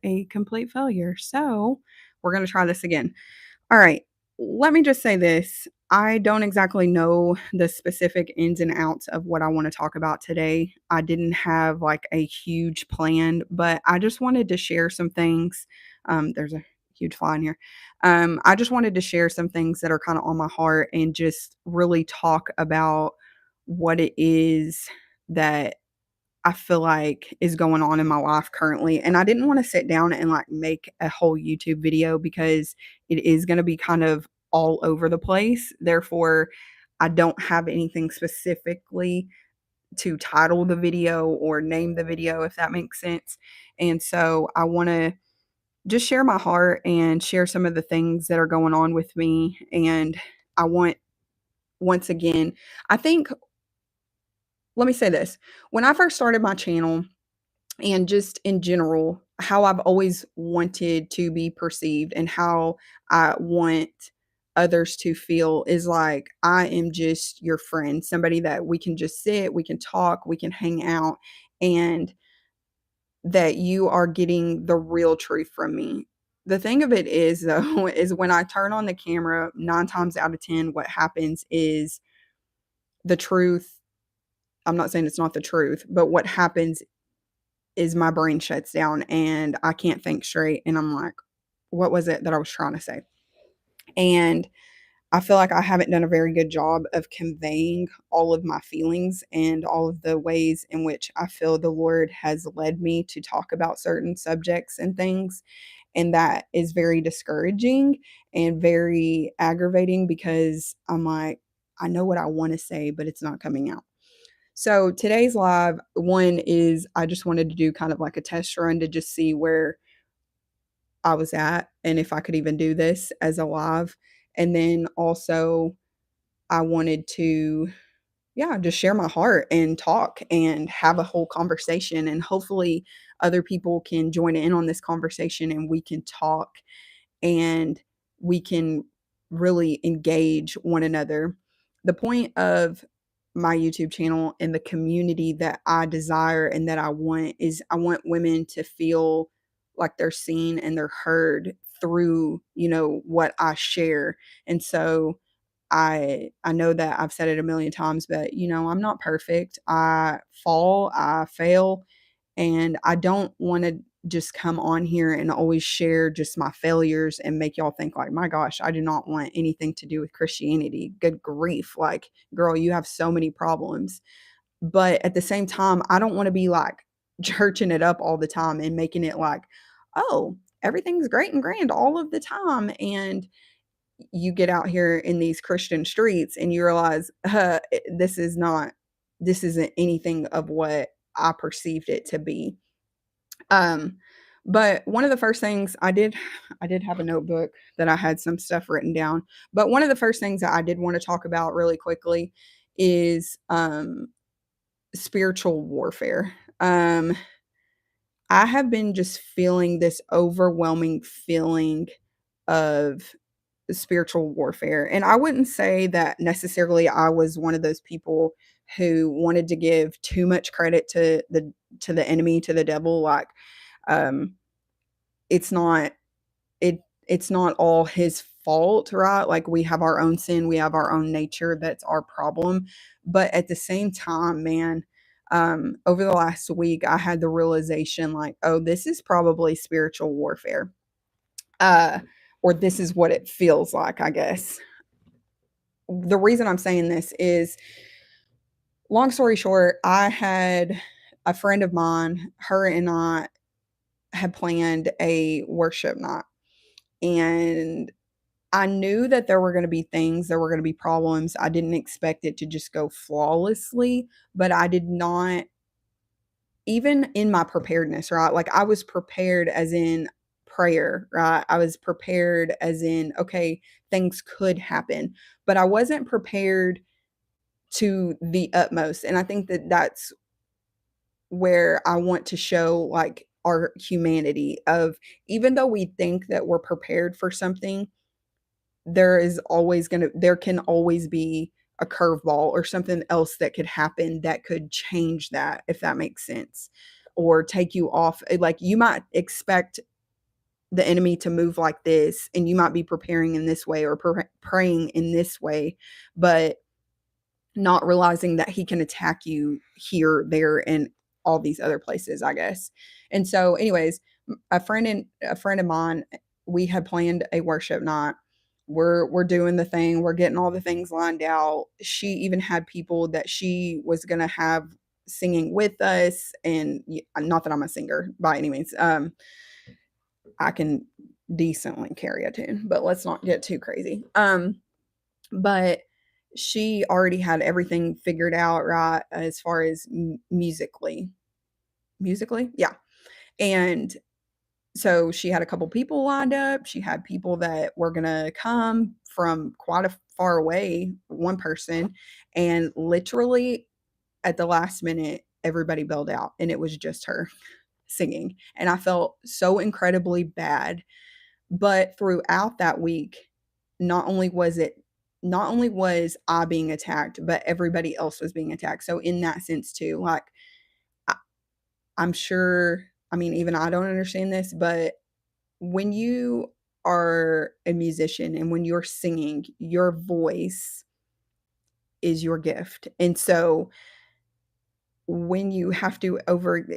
a complete failure. So we're going to try this again. All right. Let me just say this. I don't exactly know the specific ins and outs of what I want to talk about today. I didn't have like a huge plan, but I just wanted to share some things. There's a huge fly in here. I just wanted to share some things that are kind of on my heart and just really talk about what it is that I feel like is going on in my life currently. And I didn't want to sit down and like make a whole YouTube video because it is going to be kind of all over the place. Therefore, I don't have anything specifically to title the video or name the video, if that makes sense. And so I want to just share my heart and share some of the things that are going on with me. And I want, once again, I think, let me say this. When I first started my channel, and just in general, how I've always wanted to be perceived and how I want others to feel is like I am just your friend, somebody that we can just sit, we can talk, we can hang out, and that you are getting the real truth from me. The thing of it is, though, is when I turn on the camera, 9 times out of 10, what happens is the truth. I'm not saying it's not the truth, but what happens is my brain shuts down and I can't think straight. And I'm like, what was it that I was trying to say? And I feel like I haven't done a very good job of conveying all of my feelings and all of the ways in which I feel the Lord has led me to talk about certain subjects and things. And that is very discouraging and very aggravating because I'm like, I know what I want to say, but it's not coming out. So today's live one is I just wanted to do kind of like a test run to just see where I was at and if I could even do this as a live. And then also I wanted to, yeah, just share my heart and talk and have a whole conversation. And hopefully other people can join in on this conversation and we can talk and we can really engage one another. The point of my YouTube channel and the community that I desire and that I want is I want women to feel like they're seen and they're heard through, what I share. And so I know that I've said it a million times, but I'm not perfect. I fall, I fail, and I don't want to just come on here and always share just my failures and make y'all think like, my gosh, I do not want anything to do with Christianity. Good grief. Like, girl, you have so many problems. But at the same time, I don't want to be like churching it up all the time and making it like, oh, everything's great and grand all of the time. And you get out here in these Christian streets and you realize, this isn't anything of what I perceived it to be. Um, but one of the first things I did have a notebook that I had some stuff written down. But one of the first things that I did want to talk about really quickly is spiritual warfare. I have been just feeling this overwhelming feeling of spiritual warfare. And I wouldn't say that necessarily I was one of those people who wanted to give too much credit to the enemy, to the devil. Like, um, it's not it's not all his fault, right? Like, we have our own sin, we have our own nature, that's our problem. But at the same time, man, over the last week, I had the realization like, oh, this is probably spiritual warfare. Uh, or this is what it feels like, I guess. The reason I'm saying this is, long story short, I had a friend of mine, her and I had planned a worship night. And I knew that there were going to be things, there were going to be problems. I didn't expect it to just go flawlessly, but I did not, even in my preparedness, right? Like, I was prepared as in prayer, right? I was prepared as in, okay, things could happen, but I wasn't prepared to the utmost. And I think that that's where I want to show like our humanity of, even though we think that we're prepared for something, there can always be a curveball or something else that could happen that could change that, if that makes sense, or take you off. Like, you might expect the enemy to move like this, and you might be preparing in this way or praying in this way, but not realizing that he can attack you here, there, and all these other places, I guess. And so, anyways, a friend of mine, we had planned a worship night. We're doing the thing. We're getting all the things lined out. She even had people that she was gonna have singing with us, and not that I'm a singer by any means. I can decently carry a tune, but let's not get too crazy. But she already had everything figured out, right, as far as musically. Musically? Yeah. And so she had a couple people lined up. She had people that were going to come from quite a far away, one person, and literally at the last minute everybody bailed out and it was just her singing. And I felt so incredibly bad. But throughout that week, not only was it not only was I being attacked, but everybody else was being attacked. So in that sense too, like I, I'm sure, I mean, even I don't understand this, but when you are a musician and when you're singing, your voice is your gift. And so when you have to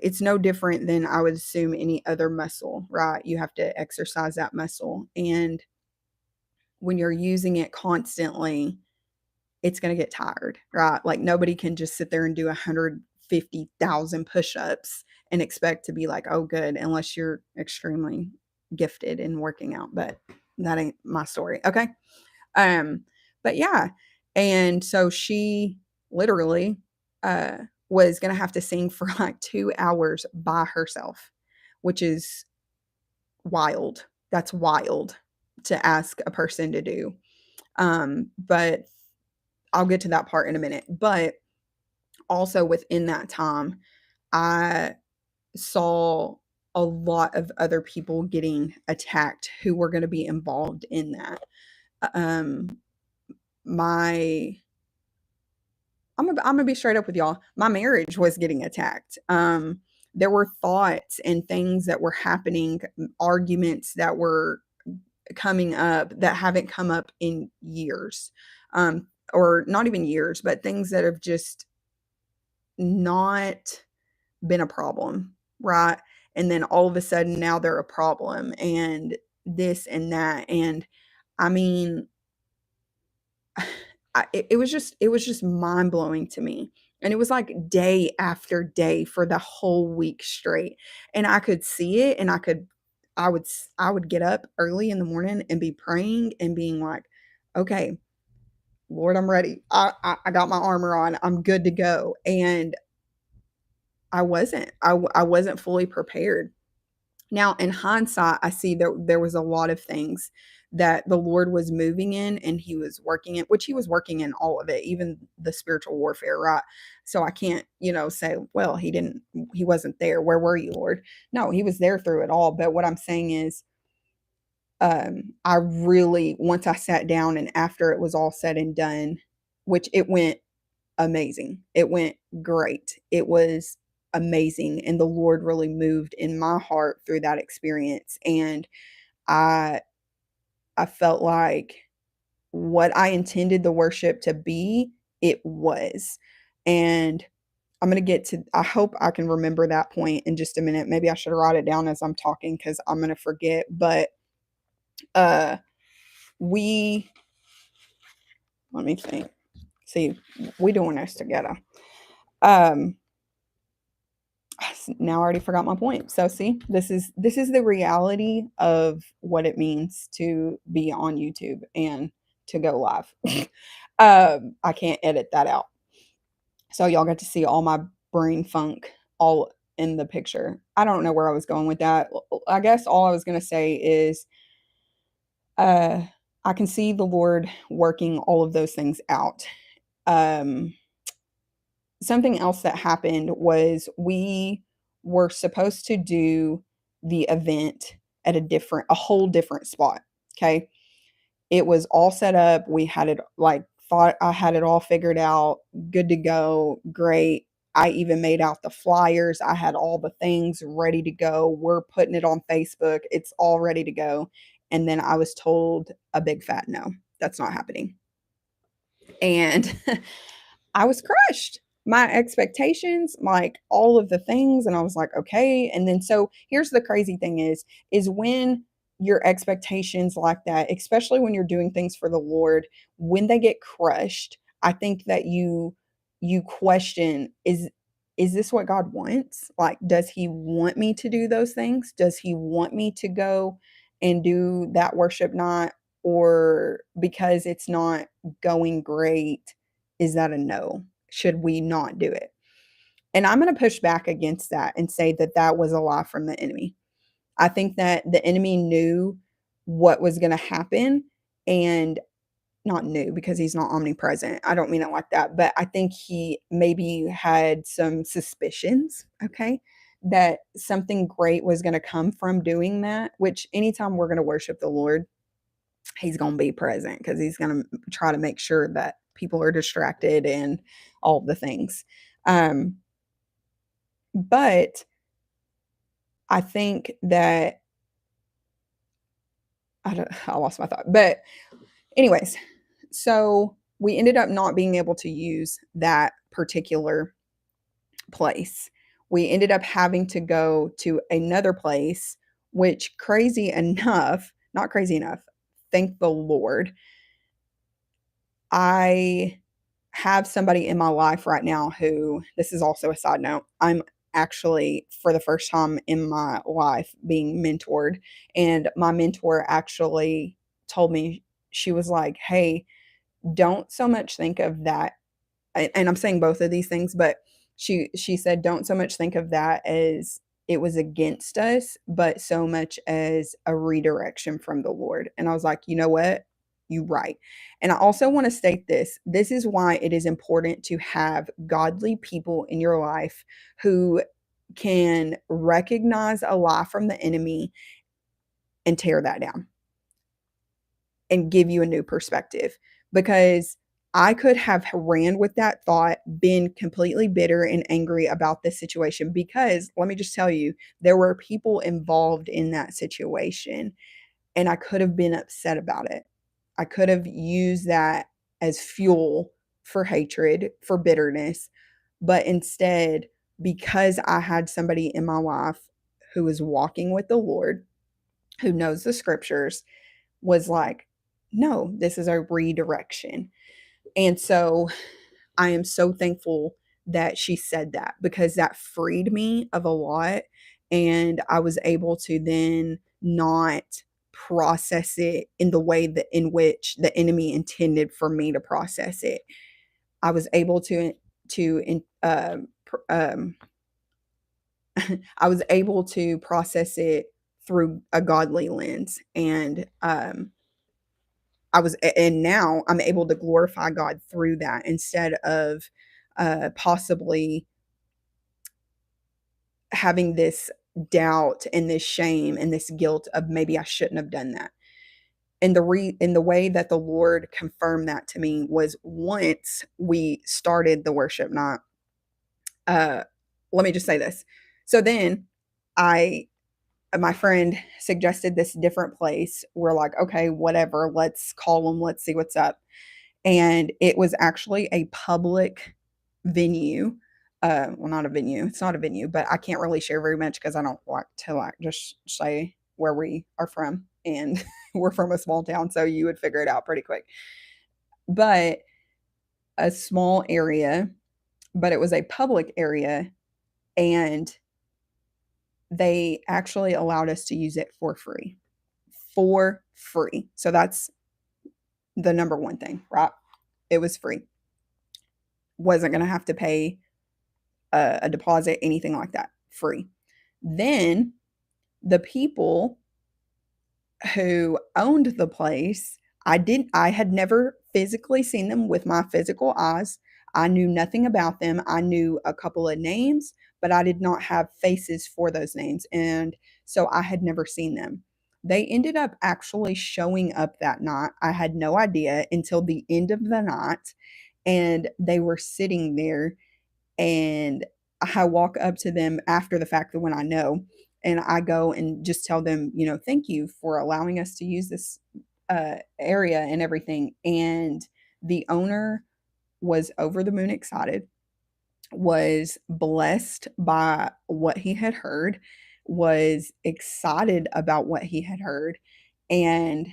it's no different than I would assume any other muscle, right? You have to exercise that muscle. And when you're using it constantly, it's going to get tired, right? Like nobody can just sit there and do 150,000 push-ups and expect to be like, oh, good, unless you're extremely gifted in working out. But that ain't my story. Okay. Um, but yeah. And so she literally uh was gonna have to sing for like 2 hours by herself, which is wild. That's wild to ask a person to do. But I'll get to that part in a minute. But also within that time, I saw a lot of other people getting attacked who were going to be involved in that. Um, my I'm gonna be straight up with y'all. My marriage was getting attacked. There were thoughts and things that were happening, arguments that were coming up that haven't come up in years, or not even years, but things that have just not been a problem, right? And then all of a sudden now they're a problem, and this and that, and I mean, it was just mind blowing to me. And it was like day after day for the whole week straight. And I could see it, and I would get up early in the morning and be praying and being like, okay, Lord, I'm ready. I got my armor on. I'm good to go. And I wasn't. I wasn't fully prepared. Now, in hindsight, I see that there was a lot of things that the Lord was moving in and he was working in, which he was working in all of it, even the spiritual warfare, right? So I can't, say, well, he wasn't there. Where were you, Lord? No, he was there through it all. But what I'm saying is, I really, once I sat down and after it was all said and done, which it went amazing. It went great. It was amazing. And the Lord really moved in my heart through that experience. And I I felt like what I intended the worship to be, it was. And I'm gonna get to I hope I can remember that point in just a minute. Maybe I should write it down as I'm talking because I'm gonna forget. But uh we let me think. See, we doing this together. Um now I already forgot my point. So see, this is the reality of what it means to be on YouTube and to go live. I can't edit that out. So y'all got to see all my brain funk all in the picture. I don't know where I was going with that. I guess all I was going to say is uh I can see the Lord working all of those things out. Um Something else that happened was we were supposed to do the event at a whole different spot. Okay. It was all set up. We had it like thought I had it all figured out, good to go, great. I even made out the flyers. I had all the things ready to go. We're putting it on Facebook. It's all ready to go. And then I was told a big fat no, that's not happening. And I was crushed. My expectations, like all of the things, and I was like, okay. And then so here's the crazy thing is when your expectations like that, especially when you're doing things for the Lord, when they get crushed, I think that you question, is this what God wants? Like, does he want me to do those things? Does he want me to go and do that worship night? Or because it's not going great, is that a no? Should we not do it? And I'm going to push back against that and say that that was a lie from the enemy. I think that the enemy knew what was going to happen, and not knew because he's not omnipresent. I don't mean it like that, but I think he maybe had some suspicions, okay, that something great was going to come from doing that, which anytime we're going to worship the Lord, he's going to be present because he's going to try to make sure that people are distracted and all the things. Um, but I think that I lost my thought. But anyways, so we ended up not being able to use that particular place. We ended up having to go to another place, which crazy enough, not crazy enough, thank the Lord, I have somebody in my life right now who, this is also a side note, I'm actually for the first time in my life being mentored. And my mentor actually told me, she was like, hey, don't so much think of that. And I'm saying both of these things, but she said, don't so much think of that as it was against us, but so much as a redirection from the Lord. And I was like, you know what? You right. And I also want to state this. This is why it is important to have godly people in your life who can recognize a lie from the enemy and tear that down and give you a new perspective, because I could have ran with that thought, been completely bitter and angry about this situation, because let me just tell you, there were people involved in that situation, and I could have been upset about it. I could have used that as fuel for hatred, for bitterness, but instead, because I had somebody in my life who is walking with the Lord, who knows the scriptures, was like, no, this is a redirection. And so I am so thankful that she said that, because that freed me of a lot. And I was able to then not process it in the way that in which the enemy intended for me to process it. I was able to I was able to process it through a godly lens, and and now I'm able to glorify God through that, instead of possibly having this doubt and this shame and this guilt of maybe I shouldn't have done that. And the way that the Lord confirmed that to me was once we started the worship night. Uh, Let me just say this. So then I my friend suggested this different place. We're like, okay, whatever, let's call them, let's see what's up. And it was actually a public venue. Well, not a venue. It's not a venue, but I can't really share very much because I don't like to like just say where we are from, and we're from a small town, so you would figure it out pretty quick. But a small area, but it was a public area, and they actually allowed us to use it for free. For free. So that's the number one thing, right? It was free. Wasn't going to have to pay a deposit, anything like that. Free. Then the people who owned the place, I had never physically seen them with my physical eyes. I knew nothing about them. I knew a couple of names, but I did not have faces for those names. And so I had never seen them. They ended up actually showing up that night. I had no idea until the end of the night. And they were sitting there, And I walk up to them after the fact that when I know, and I go and just tell them, thank you for allowing us to use this area and everything. And the owner was over the moon excited, was blessed by what he had heard, was excited about what he had heard, and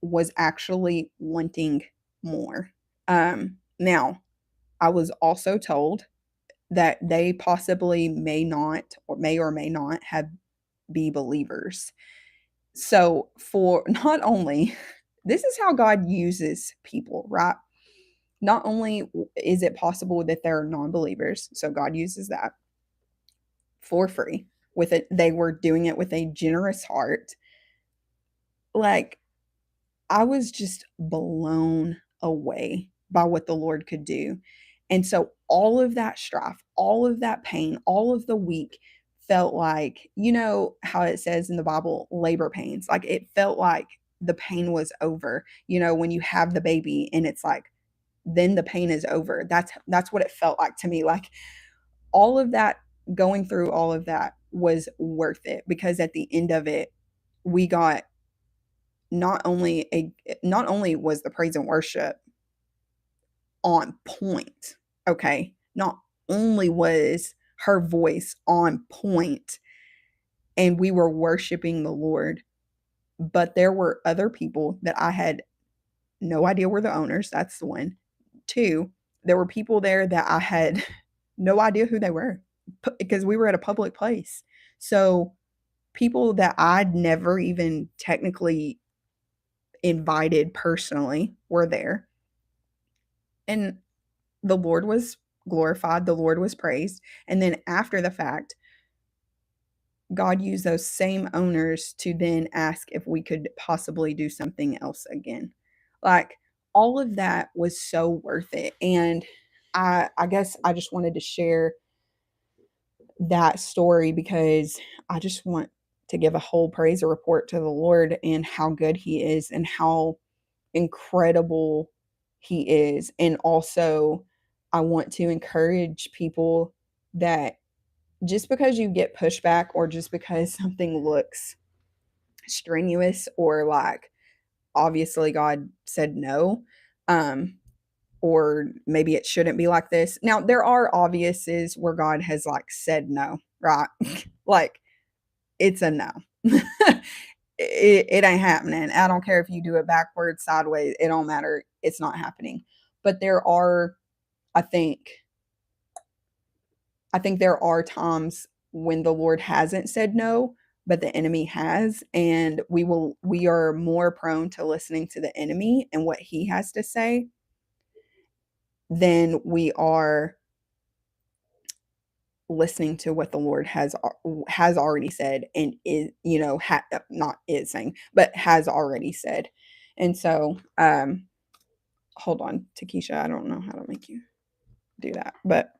was actually wanting more. Now, I was also told that they possibly may or may not have be believers. So, for not only this is how God uses people, right? Not only is it possible that they're non-believers, so God uses that for free with it. They were doing it with a generous heart. Like, I was just blown away by what the Lord could do. And so all of that strife, all of that pain, all of the week felt like, how it says in the Bible, labor pains. Like, it felt like the pain was over. When you have the baby and it's like, then the pain is over. That's what it felt like to me. Like, all of that, going through all of that was worth it, because at the end of it, we got not only was the praise and worship on point, okay? Not only was her voice on point and we were worshiping the Lord, but there were other people that I had no idea were the owners. That's the one. Two, there were people there that I had no idea who they were, because we were at a public place. So people that I'd never even technically invited personally were there. And the Lord was glorified, the Lord was praised. And then after the fact, God used those same owners to then ask if we could possibly do something else again. Like, all of that was so worth it. And I guess I just wanted to share that story because I just want to give a whole praise report to the Lord and how good he is and how incredible he is. And also, I want to encourage people that just because you get pushback or just because something looks strenuous or like obviously God said no, or maybe it shouldn't be like this. Now, there are obviouses where God has like said no, right? Like, it's a no. It ain't happening. I don't care if you do it backwards, sideways, it don't matter. It's not happening. But there are, I think there are times when the Lord hasn't said no, but the enemy has, and we are more prone to listening to the enemy and what he has to say than we are listening to what the Lord has already said, and is, not is saying, but has already said. And so, hold on, Takesha, I don't know how to make you do that, but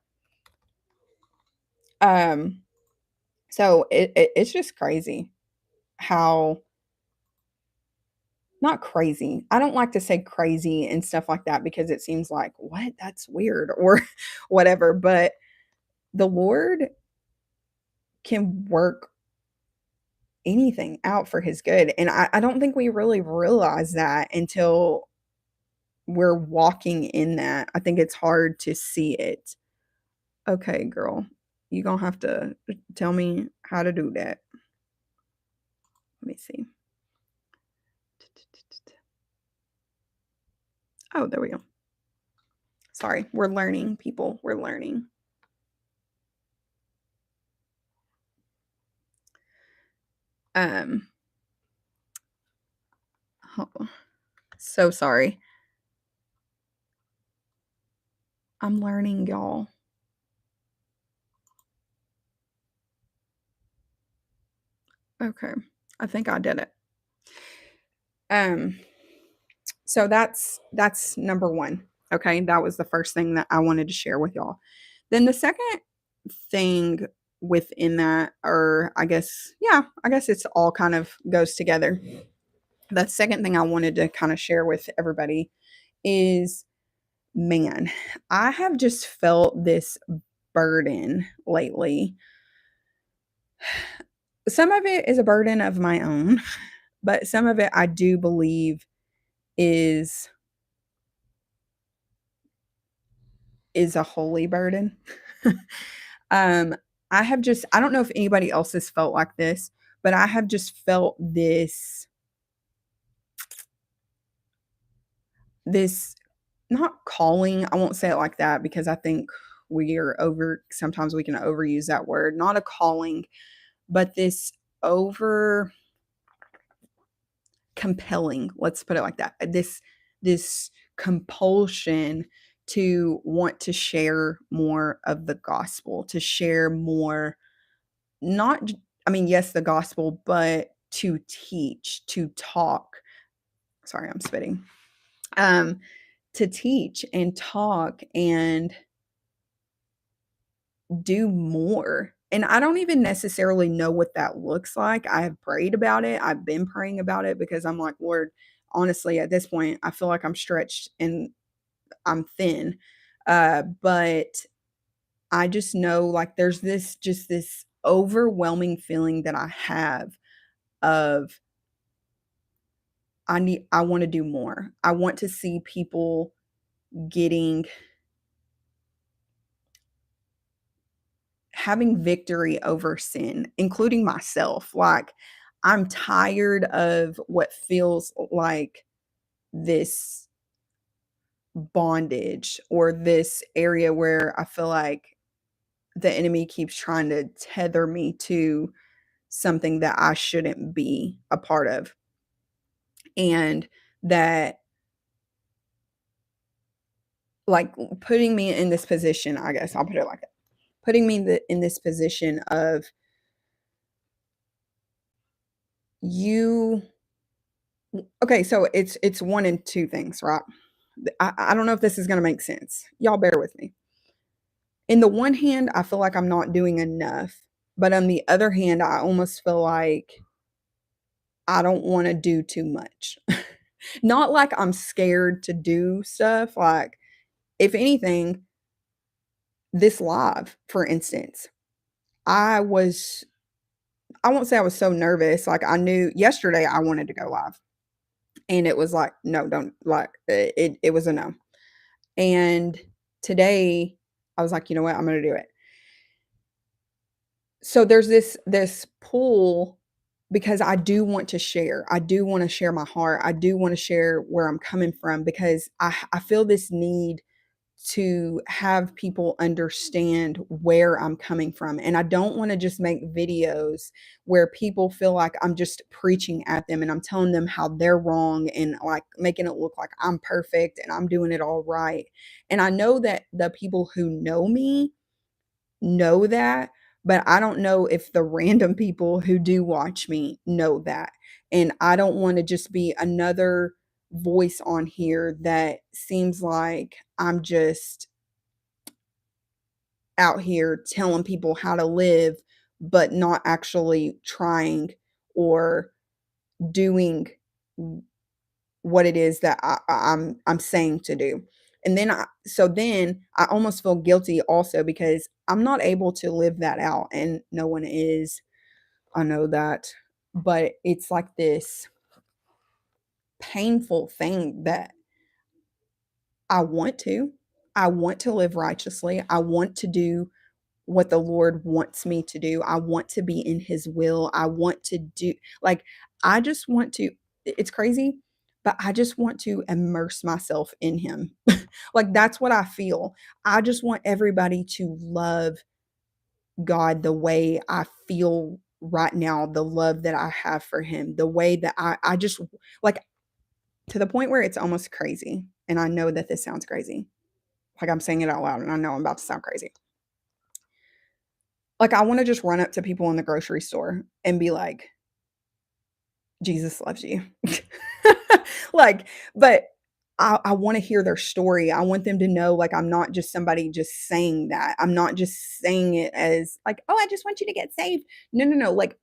so it's just crazy how, not crazy. I don't like to say crazy and stuff like that because it seems like, what? That's weird or whatever. But the Lord can work anything out for his good. And I don't think we really realize that until we're walking in that. I think it's hard to see it. Okay, girl, you're going to have to tell me how to do that. Let me see. Oh, there we go. Sorry, we're learning, people. We're learning. Oh, so sorry. I'm learning, y'all. Okay, I think I did it. Um, so that's number one. Okay, that was the first thing that I wanted to share with y'all. Then the second thing within that, or I guess, yeah, I guess it's all kind of goes together. The second thing I wanted to kind of share with everybody is, man, I have just felt this burden lately. Some of it is a burden of my own, but some of it I do believe is is a holy burden. um, I don't know if anybody else has felt like this, but I have just felt this not calling, I won't say it like that because I think sometimes we can overuse that word, not a calling, but this over compelling, let's put it like that. This compulsion to want to share more of the gospel, to share more, not I mean, yes, the gospel, but to teach, to talk. Sorry, I'm spitting. Um, to teach and talk and do more. And I don't even necessarily know what that looks like. I have prayed about it. I've been praying about it because I'm like, Lord, honestly, at this point, I feel like I'm stretched and I'm thin. But I just know like there's this overwhelming feeling that I have of I want to do more. I want to see people getting having victory over sin, including myself. Like, I'm tired of what feels like this bondage or this area where I feel like the enemy keeps trying to tether me to something that I shouldn't be a part of. And that, like, putting me in this position, I guess I'll put it like that, putting me in this position of you. Okay, so it's one and two things, right? I don't know if this is gonna make sense. Y'all bear with me. In the one hand, I feel like I'm not doing enough, but on the other hand, I almost feel like I don't wanna do too much. Not like I'm scared to do stuff, like, if anything, this live, for instance, I was I won't say I was so nervous, like, I knew yesterday I wanted to go live, and it was like, "No, don't," like, it was a no. And today, I was like, "You know what? I'm gonna do it." So there's this pull because I do want to share. I do wanna share my heart. I do wanna share where I'm coming from because I feel this need to have people understand where I'm coming from, and I don't wanna just make videos where people feel like I'm just preaching at them and I'm telling them how they're wrong and, like, making it look like I'm perfect and I'm doing it all right. And I know that the people who know that, but I don't know if the random people who do watch me know that. And I don't wanna just be another voice on here that seems like I'm just out here telling people how to live, but not actually trying or doing what it is that I'm saying to do. And then I almost feel guilty also because I'm not able to live that out and no one is. I know that. But it's like this painful thing that I want to. I want to live righteously. I want to do what the Lord wants me to do. I want to be in his will. I want to do like I just want to it's crazy, but I just want to immerse myself in him. Like that's what I feel. I just want everybody to love God the way I feel right now, the love that I have for him, the way that I just like to the point where it's almost crazy. And I know that this sounds crazy. Like I'm saying it out loud and I know I'm about to sound crazy. Like, I wanna just run up to people in the grocery store and be like, "Jesus loves you." Like, but I wanna hear their story. I want them to know, like, I'm not just somebody just saying that. I'm not just saying it as like, "Oh, I just want you to get saved." No, no, no, like,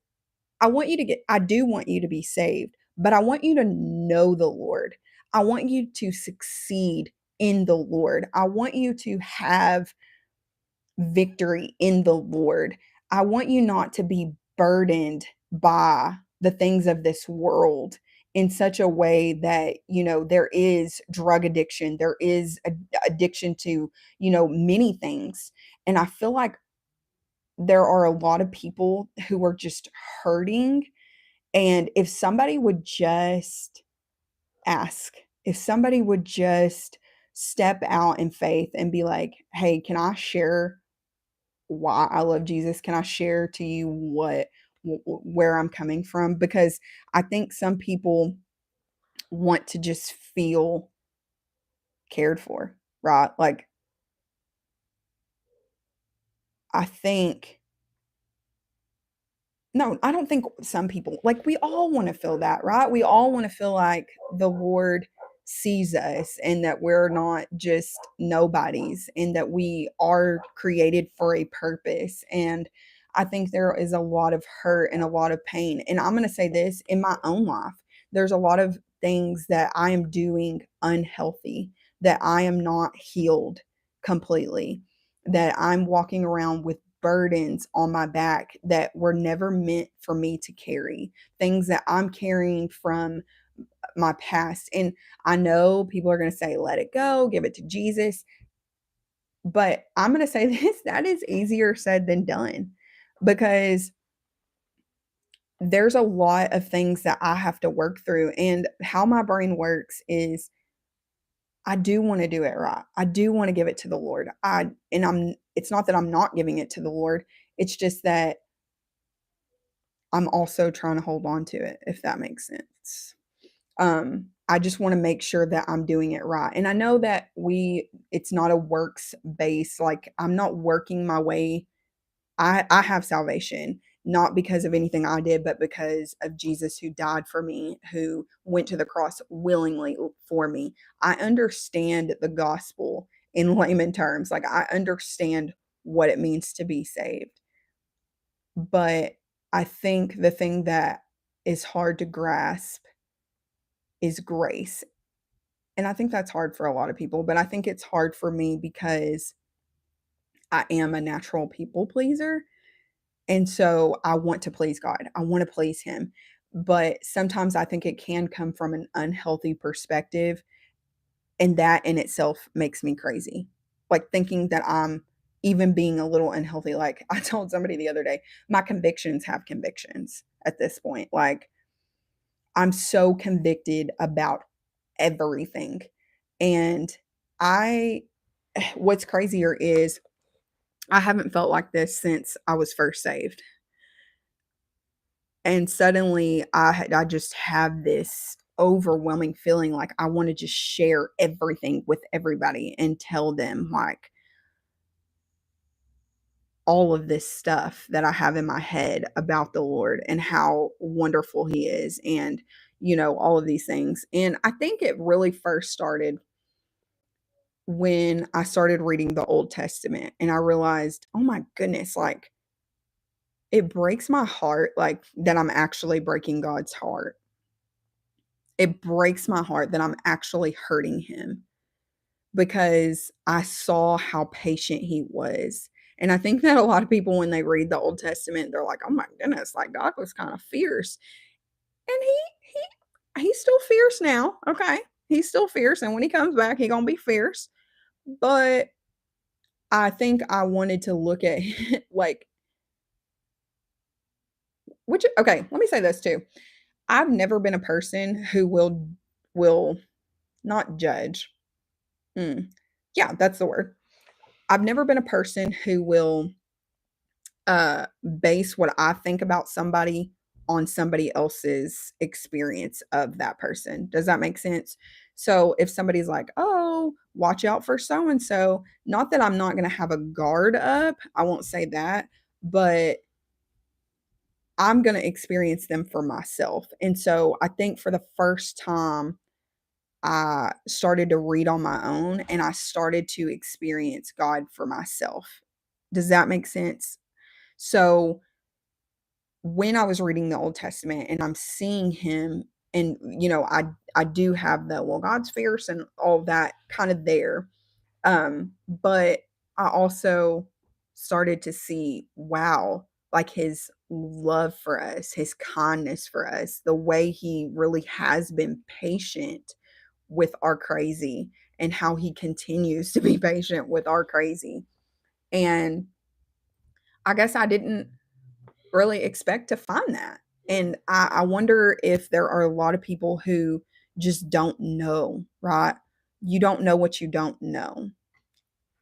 I do want you to be saved, but I want you to know the Lord. I want you to succeed in the Lord. I want you to have victory in the Lord. I want you not to be burdened by the things of this world in such a way that, there is drug addiction, there is addiction to, many things. And I feel like there are a lot of people who are just hurting. And if somebody would just ask, if somebody would just step out in faith and be like, hey, can I share why I love Jesus? Can I share to you where I'm coming from? Because I think some people want to just feel cared for, right? Like, I think no, I don't think some people, like, we all want to feel that, right? We all want to feel like the Lord sees us and that we're not just nobodies and that we are created for a purpose. And I think there is a lot of hurt and a lot of pain. And I'm going to say this in my own life, there's a lot of things that I am doing unhealthy, that I am not healed completely, that I'm walking around with burdens on my back that were never meant for me to carry, things that I'm carrying from my past. And I know people are going to say, let it go, give it to Jesus. But I'm going to say this, that is easier said than done, because there's a lot of things that I have to work through. And how my brain works is I do want to do it right. I do want to give it to the Lord. It's not that I'm not giving it to the Lord. It's just that I'm also trying to hold on to it, if that makes sense. I just want to make sure that I'm doing it right. And I know that it's not a works base, like I'm not working my way. I have salvation, not because of anything I did, but because of Jesus who died for me, who went to the cross willingly for me. I understand the gospel in layman terms. Like, I understand what it means to be saved. But I think the thing that is hard to grasp is grace. And I think that's hard for a lot of people, but I think it's hard for me because I am a natural people pleaser. And so I want to please God. I want to please him. But sometimes I think it can come from an unhealthy perspective. And that in itself makes me crazy. Like, thinking that I'm even being a little unhealthy. Like, I told somebody the other day, my convictions have convictions at this point. Like, I'm so convicted about everything. And I, what's crazier is I haven't felt like this since I was first saved. And suddenly I just have this overwhelming feeling like I want to just share everything with everybody and tell them, like, all of this stuff that I have in my head about the Lord and how wonderful he is, and all of these things. And I think it really first started when I started reading the Old Testament and I realized, oh my goodness, like, it breaks my heart, like, that I'm actually breaking God's heart. It breaks my heart that I'm actually hurting him, because I saw how patient he was. And I think that a lot of people, when they read the Old Testament, they're like, "Oh my goodness, like, God was kind of fierce." And he's still fierce now, okay? He's still fierce, and when he comes back, he gonna be fierce. But I think I wanted to look at like, which, okay, let me say this too. I've never been a person who will not judge. Mm, yeah, that's the word. I've never been a person who will base what I think about somebody on somebody else's experience of that person. Does that make sense? So if somebody's like, "Oh, watch out for so and so," not that I'm not going to have a guard up, I won't say that, but I'm going to experience them for myself. And so I think for the first time I started to read on my own and I started to experience God for myself. Does that make sense? So when I was reading the Old Testament and I'm seeing him, and I do have the, well, God's fierce and all that kind of there. But I also started to see, wow, like his love for us, his kindness for us, the way he really has been patient with our crazy and how he continues to be patient with our crazy. And I guess I didn't really expect to find that. And I wonder if there are a lot of people who just don't know, right? You don't know what you don't know.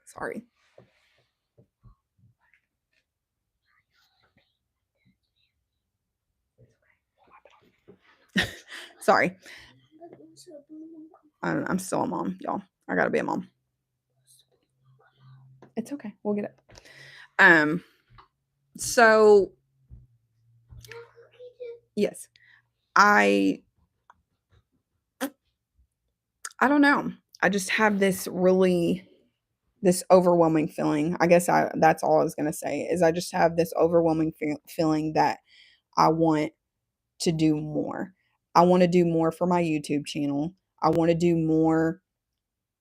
Sorry. Sorry. I'm still a mom, y'all. I gotta be a mom. It's okay. We'll get it. Um, so yes, I I don't know. I just have this overwhelming feeling. I guess that's all I was gonna say is I just have this overwhelming feeling that I want to do more. I want to do more for my YouTube channel. I want to do more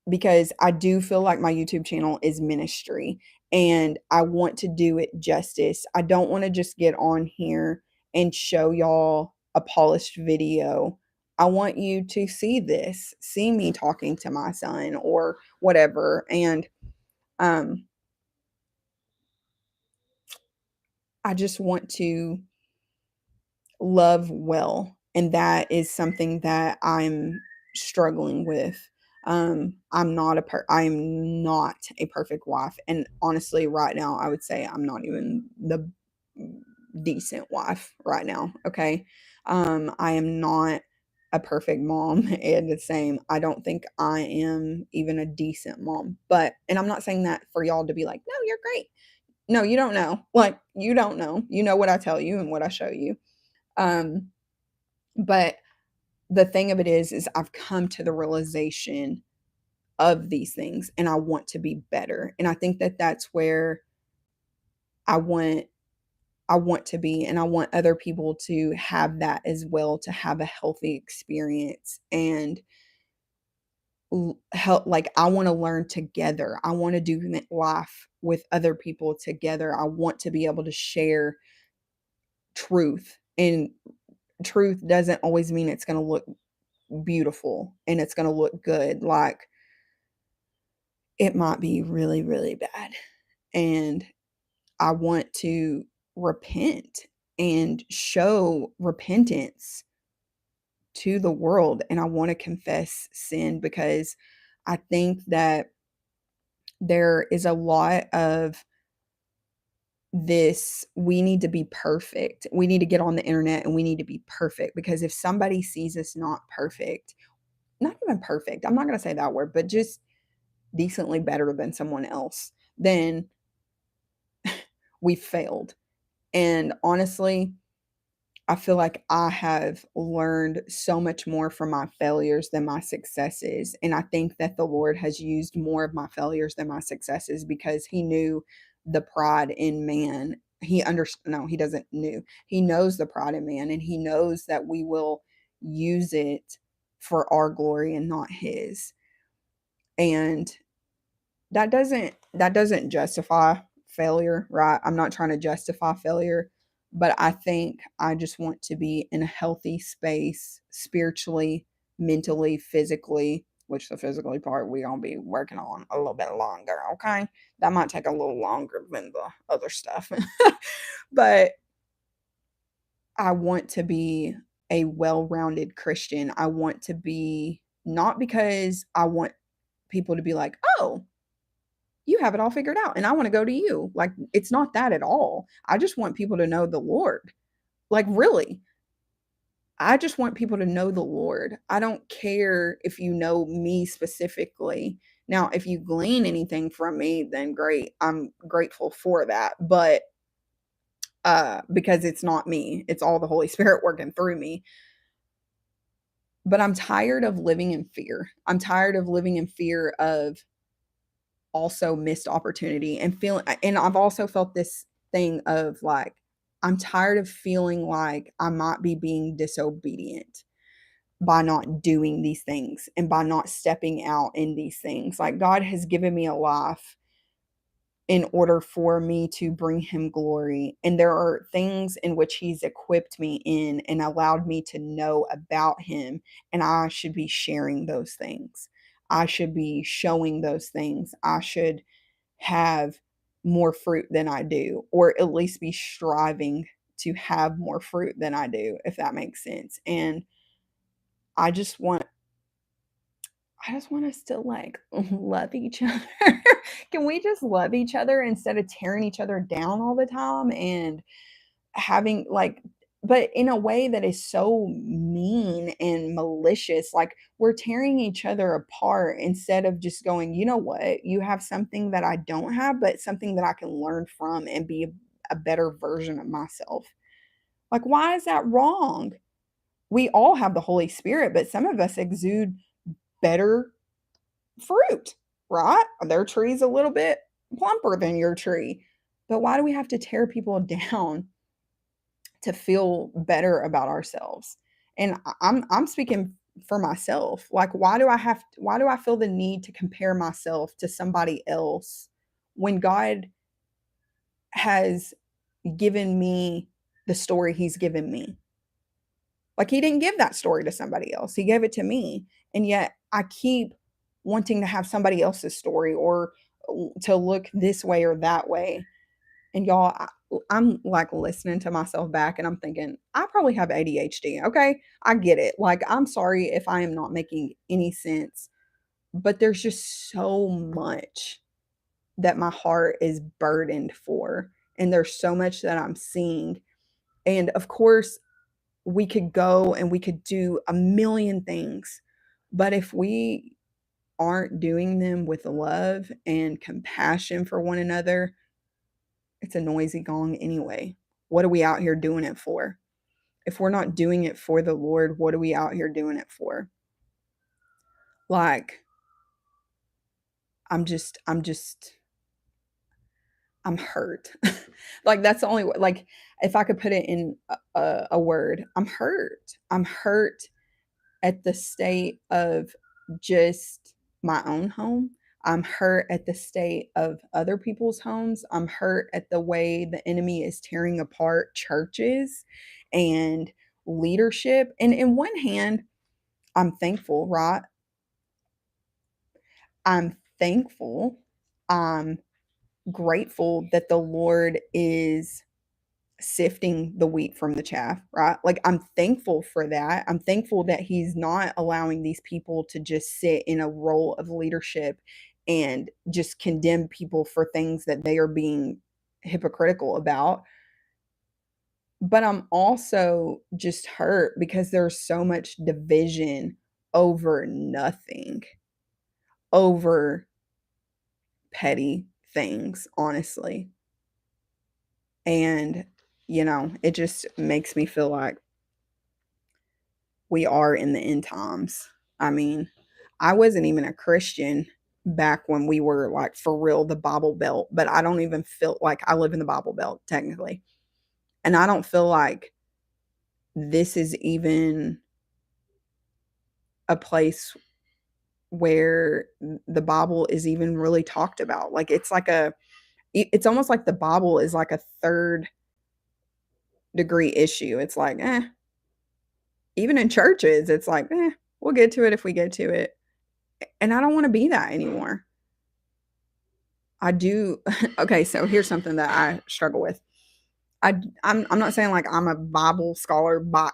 because I do feel like my YouTube channel is ministry and I want to do it justice. I don't want to just get on here and show y'all a polished video. I want you to see this, see me talking to my son or whatever. And um, I just want to love well. And that is something that I'm struggling with. I am not a perfect wife. And honestly, right now, I would say I'm not even the decent wife right now. Okay. I am not a perfect mom. And the same, I don't think I am even a decent mom. But, and I'm not saying that for y'all to be like, no, you're great. No, you don't know. Like, you don't know. You know what I tell you and what I show you. Um, but the thing of it is I've come to the realization of these things and I want to be better. And I think that that's where I want I want to be and I want other people to have that as well, to have a healthy experience and help. Like, I want to learn together. I want to do life with other people together. I want to be able to share truth, and truth doesn't always mean it's going to look beautiful and it's going to look good. Like, it might be really, really bad. And I want to repent and show repentance to the world. And I want to confess sin because I think that there is a lot of this, we need to be perfect. We need to get on the internet and we need to be perfect because if somebody sees us not perfect, not even perfect, I'm not going to say that word, but just decently better than someone else, then we failed. And honestly, I feel like I have learned so much more from my failures than my successes. And I think that the Lord has used more of my failures than my successes because He knew the pride in man. No, He doesn't knew. He knows the pride in man and He knows that we will use it for our glory and not His. And that doesn't justify failure, right? I'm not trying to justify failure, but I think I just want to be in a healthy space spiritually, mentally, physically, which the physically part we gonna be working on a little bit longer, okay? That might take a little longer than the other stuff. But I want to be a well-rounded Christian. I want to be, not because I want people to be like, "Oh, you have it all figured out and I want to go to you." Like, it's not that at all. I just want people to know the Lord. Like, really. I just want people to know the Lord. I don't care if you know me specifically. Now, if you glean anything from me, then great. I'm grateful for that. But because it's not me, it's all the Holy Spirit working through me. But I'm tired of living in fear. I'm tired of living in fear of also missed opportunity and feeling, and I've also felt this thing of like, I'm tired of feeling like I might be being disobedient by not doing these things and by not stepping out in these things. Like, God has given me a life in order for me to bring him glory. And there are things in which he's equipped me in and allowed me to know about him. And I should be sharing those things. I should be showing those things. I should have more fruit than I do, or at least be striving to have more fruit than I do, if that makes sense. And I just want I just want us to like love each other. Can we just love each other instead of tearing each other down all the time and having like but in a way that is so mean and malicious, like we're tearing each other apart instead of just going, you know what, you have something that I don't have, but something that I can learn from and be a better version of myself. Like, why is that wrong? We all have the Holy Spirit, but some of us exude better fruit, right? Their tree's a little bit plumper than your tree. But why do we have to tear people down to feel better about ourselves? And I'm speaking for myself. Like why do I feel the need to compare myself to somebody else when God has given me the story he's given me? Like he didn't give that story to somebody else. He gave it to me. And yet I keep wanting to have somebody else's story or to look this way or that way. And y'all, I'm like listening to myself back and I'm thinking, I probably have ADHD. Okay. I get it. Like, I'm sorry if I am not making any sense, but there's just so much that my heart is burdened for. And there's so much that I'm seeing. And of course, we could go and we could do a million things. But if we aren't doing them with love and compassion for one another, it's a noisy gong anyway. What are we out here doing it for? If we're not doing it for the Lord, what are we out here doing it for? Like, I'm just, I'm just, I'm hurt. Like, that's the only way. Like, if I could put it in a word, I'm hurt. I'm hurt at the state of just my own home. I'm hurt at the state of other people's homes. I'm hurt at the way the enemy is tearing apart churches and leadership. And in one hand, I'm thankful, right? I'm thankful. I'm grateful that the Lord is sifting the wheat from the chaff, right? Like, I'm thankful for that. I'm thankful that he's not allowing these people to just sit in a role of leadership and just condemn people for things that they are being hypocritical about. But I'm also just hurt because there's so much division over nothing, over petty things, honestly. And, it just makes me feel like we are in the end times. I mean, I wasn't even a Christian back when we were like for real the Bible Belt, but I don't even feel like I live in the Bible Belt technically. And I don't feel like this is even a place where the Bible is even really talked about. Like it's almost like the Bible is like a third degree issue. It's like, even in churches, it's like, we'll get to it if we get to it. And I don't want to be that anymore. I do. Okay, so here's something that I struggle with. I'm not saying like I'm a Bible scholar by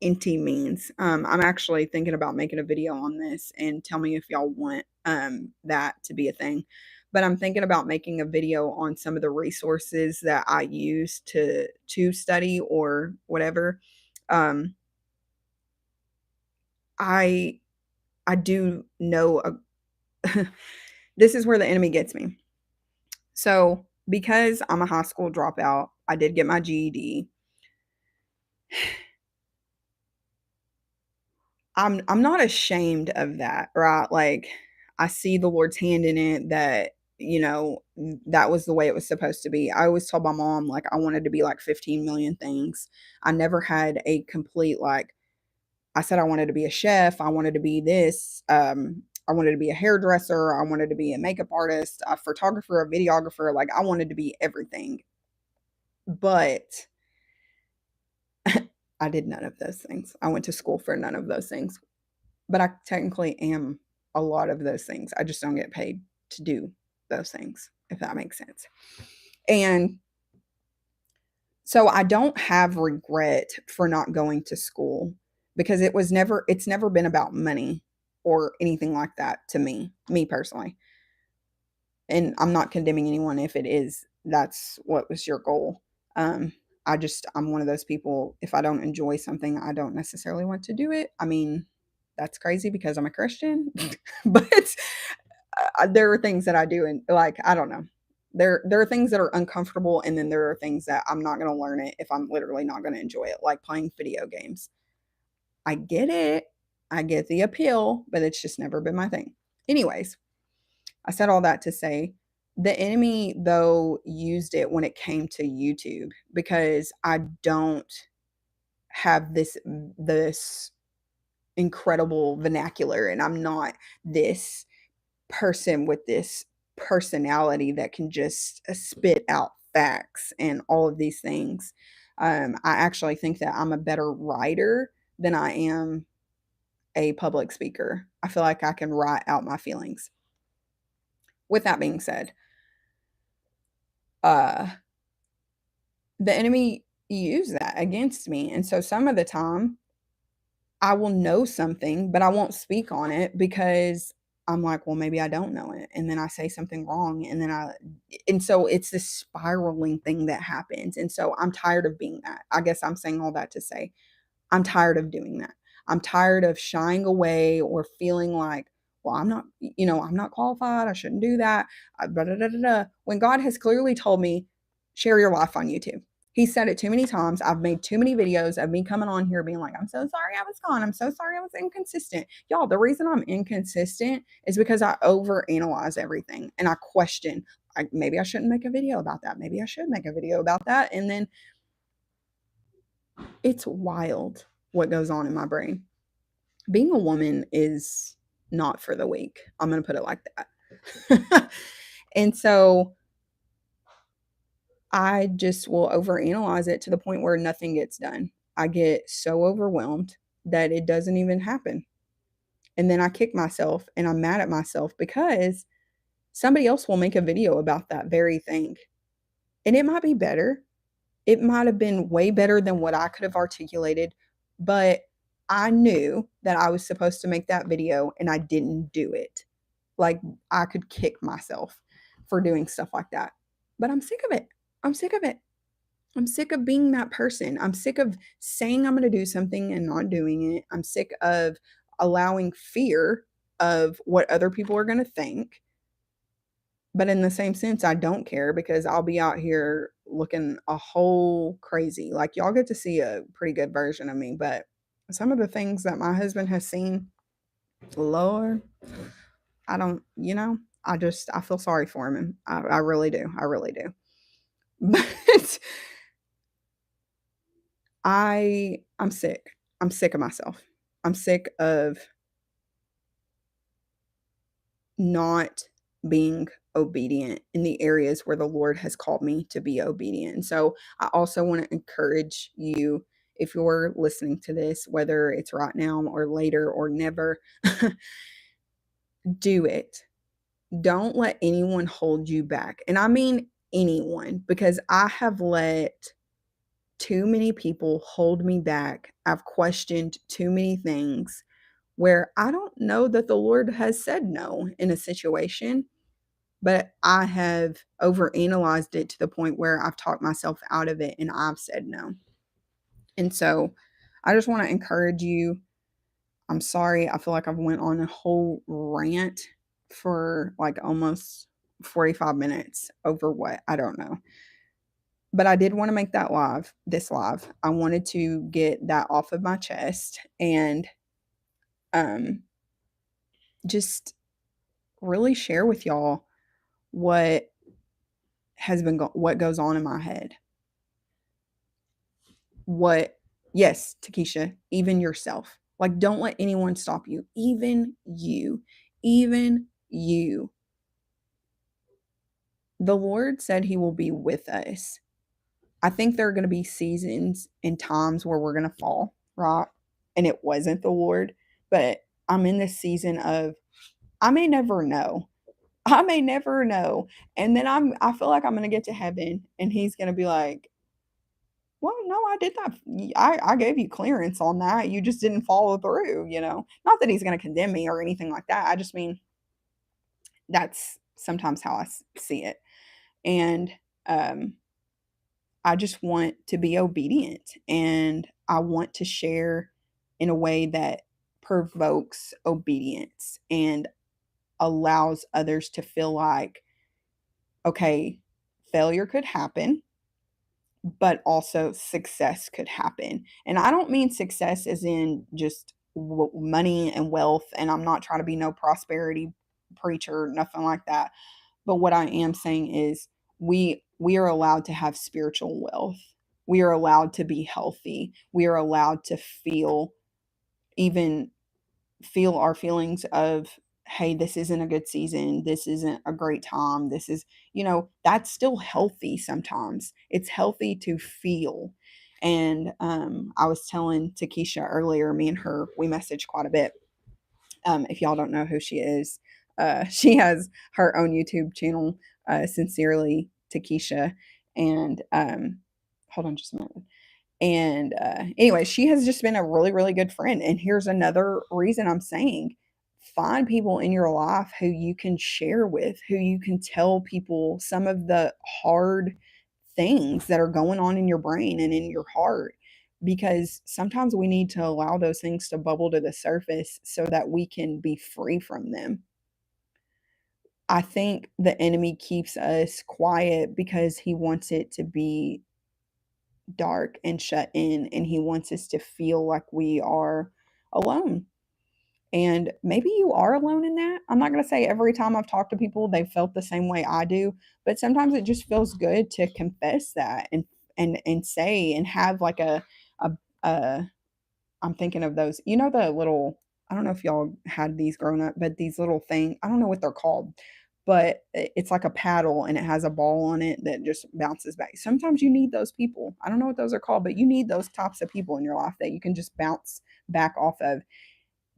any means. I'm actually thinking about making a video on this and tell me if y'all want that to be a thing. But I'm thinking about making a video on some of the resources that I use to study or whatever. Um, I I do know this is where the enemy gets me. So, because I'm a high school dropout, I did get my GED. I'm not ashamed of that, right? Like, I see the Lord's hand in it that, that was the way it was supposed to be. I always told my mom, like, I wanted to be like 15 million things. I never had a complete, like, I said I wanted to be a chef. I wanted to be this. I wanted to be a hairdresser. I wanted to be a makeup artist, a photographer, a videographer. Like, I wanted to be everything. But I did none of those things. I went to school for none of those things. But I technically am a lot of those things. I just don't get paid to do those things, if that makes sense. And so I don't have regret for not going to school because it's never been about money or anything like that to me personally. And I'm not condemning anyone if it is, that's what was your goal. Um, I'm one of those people, if I don't enjoy something, I don't necessarily want to do it. I mean, that's crazy because I'm a Christian, but there are things that I do and like, I don't know. There are things that are uncomfortable and then there are things that I'm not going to learn it if I'm literally not going to enjoy it, like playing video games. I get it. I get the appeal, but it's just never been my thing. Anyways, I said all that to say the enemy, though, used it when it came to YouTube because I don't have this incredible vernacular and I'm not this person with this personality that can just spit out facts and all of these things. I actually think that I'm a better writer than I am a public speaker. I feel like I can write out my feelings. With that being said, uh, the enemy used that against me. And so some of the time I will know something, but I won't speak on it because I'm like, well, maybe I don't know it. And then I say something wrong. And so it's this spiraling thing that happens. And so I'm tired of being that. I guess I'm saying all that to say I'm tired of doing that. I'm tired of shying away or feeling like, well, I'm not qualified. I shouldn't do that. When God has clearly told me, share your life on YouTube. He said it too many times. I've made too many videos of me coming on here being like, I'm so sorry I was gone. I'm so sorry I was inconsistent. Y'all, the reason I'm inconsistent is because I overanalyze everything and I question, maybe I shouldn't make a video about that. Maybe I should make a video about that. And then it's wild what goes on in my brain. Being a woman is not for the weak. I'm going to put it like that. And so I just will overanalyze it to the point where nothing gets done. I get so overwhelmed that it doesn't even happen. And then I kick myself and I'm mad at myself because somebody else will make a video about that very thing. And it might be better. It might have been way better than what I could have articulated, but I knew that I was supposed to make that video and I didn't do it. Like, I could kick myself for doing stuff like that. But I'm sick of it. I'm sick of it. I'm sick of being that person. I'm sick of saying I'm going to do something and not doing it. I'm sick of allowing fear of what other people are going to think. But in the same sense, I don't care because I'll be out here looking a whole crazy. Like, y'all get to see a pretty good version of me, but some of the things that my husband has seen, Lord, I don't, I feel sorry for him. And I really do. I really do. But I'm sick. I'm sick of myself. I'm sick of not being obedient in the areas where the Lord has called me to be obedient. And so I also want to encourage you, if you're listening to this, whether it's right now or later or never, do it. Don't let anyone hold you back. And I mean anyone, because I have let too many people hold me back. I've questioned too many things where I don't know that the Lord has said no in a situation, but I have overanalyzed it to the point where I've talked myself out of it and I've said no. And so I just want to encourage you. I'm sorry. I feel like I've went on a whole rant for like almost 45 minutes over what I don't know. But I did want to make this live. I wanted to get that off of my chest and um just really share with y'all what what goes on in my head. Yes, Takesha, even yourself. Like, don't let anyone stop you. Even you. even you. The Lord said He will be with us. I think there are going to be seasons and times where we're going to fall, right? And it wasn't the Lord, but I'm in this season of I may never know. I may never know. And then I feel like I'm going to get to heaven and He's going to be like, well, no, I did that. I gave you clearance on that. You just didn't follow through, you know? Not that He's going to condemn me or anything like that. I just mean that's sometimes how I see it. And um, I just want to be obedient and I want to share in a way that provokes obedience and allows others to feel like, okay, failure could happen, but also success could happen. And I don't mean success as in just money and wealth. And I'm not trying to be no prosperity preacher, nothing like that. But what I am saying is we are allowed to have spiritual wealth. We are allowed to be healthy. We are allowed to even feel our feelings of, hey, this isn't a good season. This isn't a great time. This is, that's still healthy sometimes. It's healthy to feel. And I was telling Takesha earlier, me and her, we messaged quite a bit. If y'all don't know who she is, she has her own YouTube channel, Sincerely Takesha. And hold on just a minute. And anyway, she has just been a really, really good friend. And here's another reason I'm saying find people in your life who you can share with, who you can tell people some of the hard things that are going on in your brain and in your heart. Because sometimes we need to allow those things to bubble to the surface so that we can be free from them. I think the enemy keeps us quiet because he wants it to be dark and shut in, and he wants us to feel like we are alone. And maybe you are alone in that. I'm not going to say every time I've talked to people they felt the same way I do, but sometimes it just feels good to confess that and say and have like a a I'm thinking of those, the little, I don't know if y'all had these growing up, but these little thing, I don't know what they're called, but it's like a paddle and it has a ball on it that just bounces back. Sometimes you need those people. I don't know what those are called, but you need those types of people in your life that you can just bounce back off of.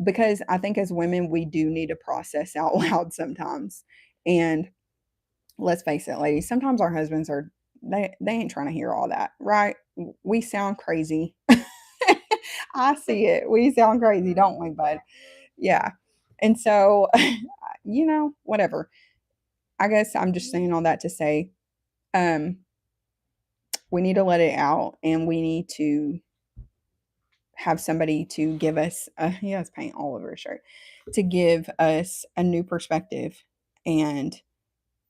Because I think as women, we do need to process out loud sometimes. And let's face it, ladies, sometimes our husbands they ain't trying to hear all that, right? We sound crazy. I see it. We sound crazy, don't we, bud? Yeah. And so, whatever. I guess I'm just saying all that to say, um, we need to let it out and we need to have somebody to give us, he has paint all over his shirt, to give us a new perspective and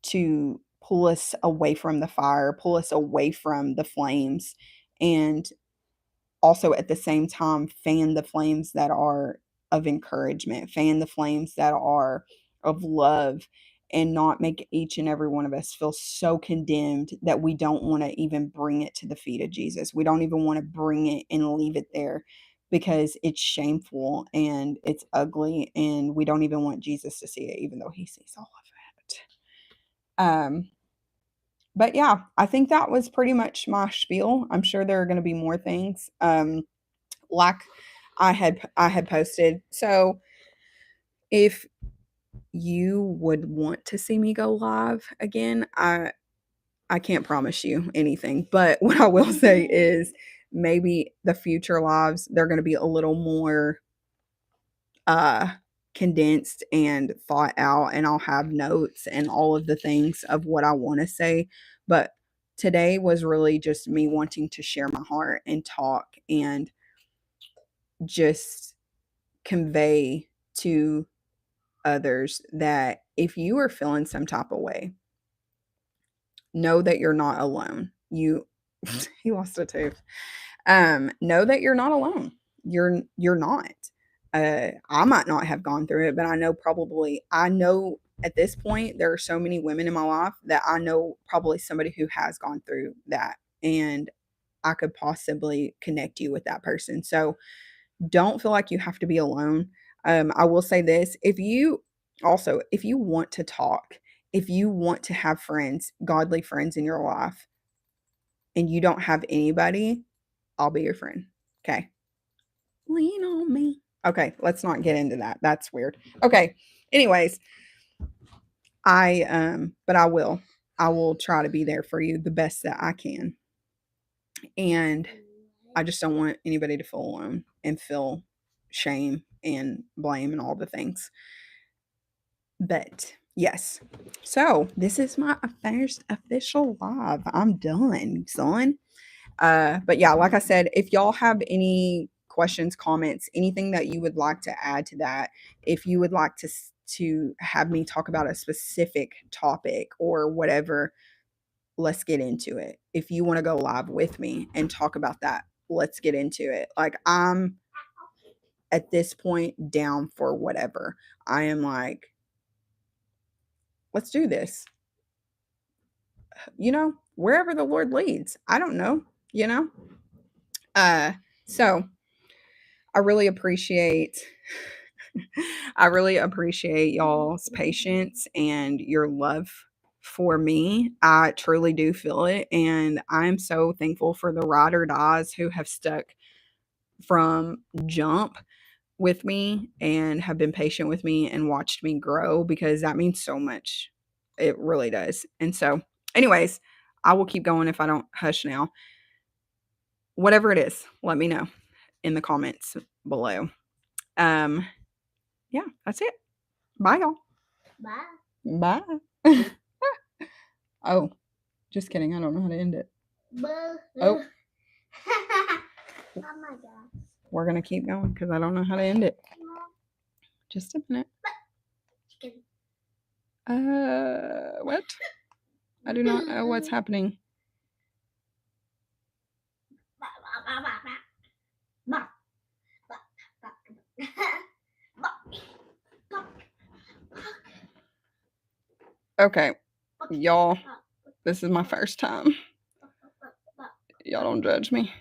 to pull us away from the fire, pull us away from the flames, and also at the same time fan the flames that are of encouragement, fan the flames that are of love, and not make each and every one of us feel so condemned that we don't want to even bring it to the feet of Jesus. We don't even want to bring it and leave it there because it's shameful and it's ugly and we don't even want Jesus to see it even though he sees all of it. But yeah, I think that was pretty much my spiel. I'm sure there are going to be more things. Like I had posted. So if you would want to see me go live again, I can't promise you anything, but what I will say is maybe the future lives they're going to be a little more uh condensed and thought out, and I'll have notes and all of the things of what I want to say. But today was really just me wanting to share my heart and talk and just convey to others that if you are feeling some type of way, know that you're not alone. He lost a tooth. Know that you're not alone. You're not. I might not have gone through it, but I know at this point there are so many women in my life that I know probably somebody who has gone through that, and I could possibly connect you with that person. So don't feel like you have to be alone. I will say this: if you Also, if you want to talk, if you want to have friends, godly friends in your life, and you don't have anybody, I'll be your friend. Okay. Lean on me. Okay, let's not get into that. That's weird. Okay. Anyways, but I will. I will try to be there for you the best that I can. And I just don't want anybody to feel alone and feel shame and blame and all the things. But yes. So this is my first official live. I'm done, son. But yeah, like I said, if y'all have any questions, comments, anything that you would like to add to that, if you would like to have me talk about a specific topic or whatever, let's get into it. If you want to go live with me and talk about that, let's get into it. Like I'm at this point down for whatever. I am like, let's do this. Wherever the Lord leads. I don't know, you know? So I really appreciate I really appreciate y'all's patience and your love for me. I truly do feel it. And I'm so thankful for the ride or dies who have stuck from jump with me and have been patient with me and watched me grow because that means so much. It really does. And so, anyways, I will keep going if I don't hush now. Whatever it is, let me know in the comments below. Um, yeah, that's it. Bye, y'all. Bye. Bye. Oh, just kidding. I don't know how to end it. Oh. Oh my gosh. We're going to keep going because I don't know how to end it. Just a minute. What? I do not know what's happening. Okay, y'all, this is my first time. Y'all don't judge me.